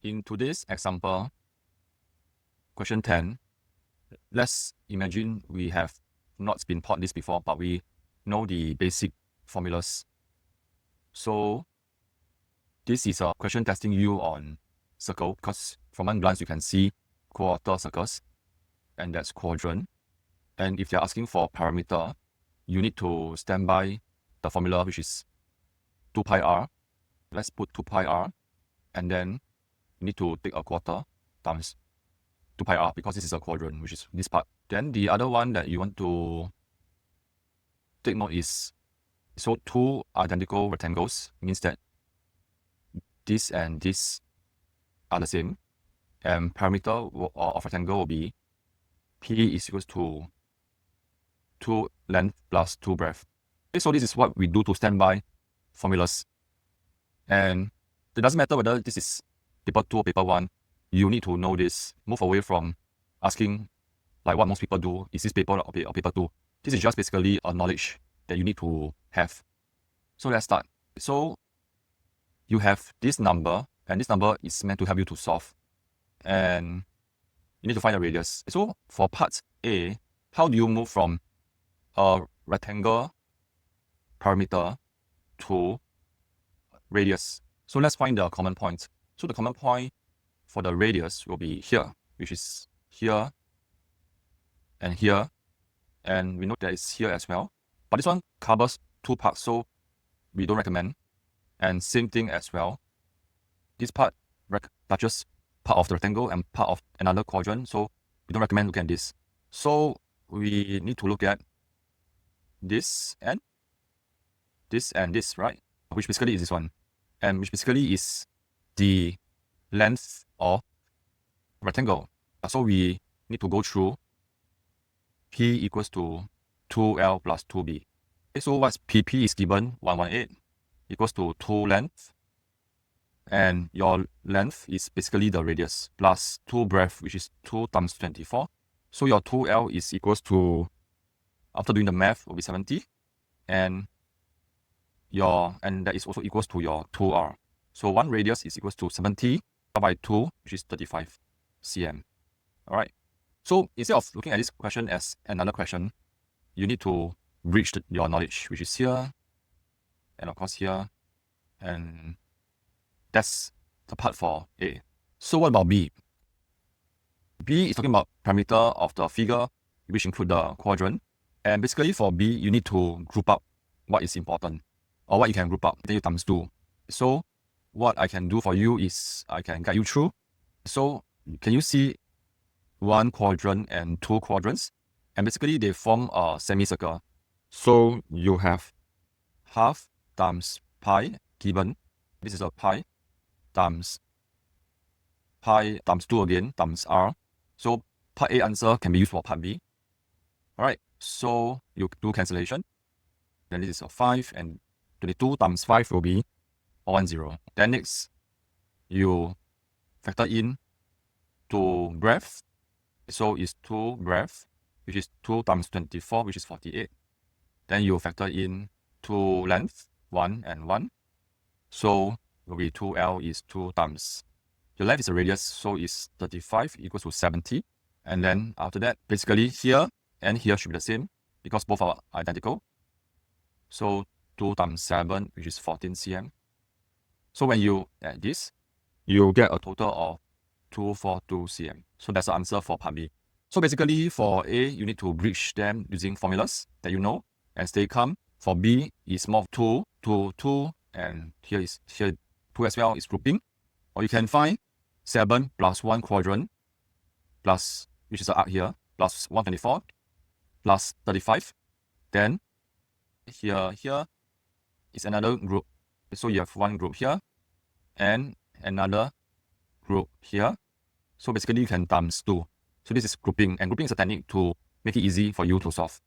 In today's example, question 10, let's imagine we have not been taught this before, but we know the basic formulas. So this is a question testing you on circle, because from one glance you can see quarter circles, and that's quadrant. And if they're asking for parameter, you need to stand by the formula, which is 2 pi r. Let's put 2 pi r, and then you need to take a quarter times 2 pi r, because this is a quadrant, which is this part. Then the other one that you want to take note is, so two identical rectangles means that this and this are the same, and parameter of rectangle will be p is equals to 2 length plus 2 breadth. Okay, so this is what we do to stand by formulas. And it doesn't matter whether this is paper 2 or paper 1, you need to know this. Move away from asking like what most people do, is this paper or paper 2? This is just basically a knowledge that you need to have. So let's start. So you have this number, and this number is meant to help you to solve. And you need to find the radius. So for part A, how do you move from a rectangle parameter to radius? So let's find the common point. So the common point for the radius will be here, which is here and here. And we know that it's here as well. But this one covers two parts, so we don't recommend. And same thing as well. This part touches part of the rectangle and part of another quadrant, so we don't recommend looking at this. So we need to look at this and this, right? Which basically is this one. And which basically is the length of rectangle. So we need to go through P equals to 2L plus 2B. Okay, so what's PP is given 118 equals to 2 length. And your length is basically the radius plus 2 breadth, which is 2 times 24. So your 2L is equals to, after doing the math, will be 70. And that is also equals to your 2R. So one radius is equals to 70 by 2, which is 35 cm. Alright. So instead of looking at this question as another question, you need to reach your knowledge, which is here, and of course here, and that's the part for A. So what about B? B is talking about parameter of the figure, which include the quadrant. And basically for B, you need to group up what is important, or what you can group up, then you times 2. So what I can do for you is I can guide you through. So can you see one quadrant and two quadrants? And basically they form a semicircle. So you have half times pi given, this is a pi, times 2 again, times r. So part A answer can be used for part B. Alright, so you do cancellation. Then this is a 5, and 22 times 5 will be 10. Then next, you factor in 2 breadth. So it's 2 breadth, which is 2 times 24, which is 48. Then you factor in 2 length, 1 and 1. So will be 2L is 2 times, your length is a radius, so it's 35 equals to 70. And then after that, basically here and here should be the same, because both are identical. So 2 times 7, which is 14 cm. So when you add this, you get a total of 242 cm. So that's the answer for part B. So basically for A, you need to bridge them using formulas that you know and stay calm. For B, it's more of 2, 2, 2, and here 2 as well is grouping. Or you can find 7 plus 1 quadrant plus, which is the arc here, plus 124 plus 35. Then here is another group. So you have one group here and another group here. So basically you can times 2. So this is grouping, and grouping is a technique to make it easy for you to solve.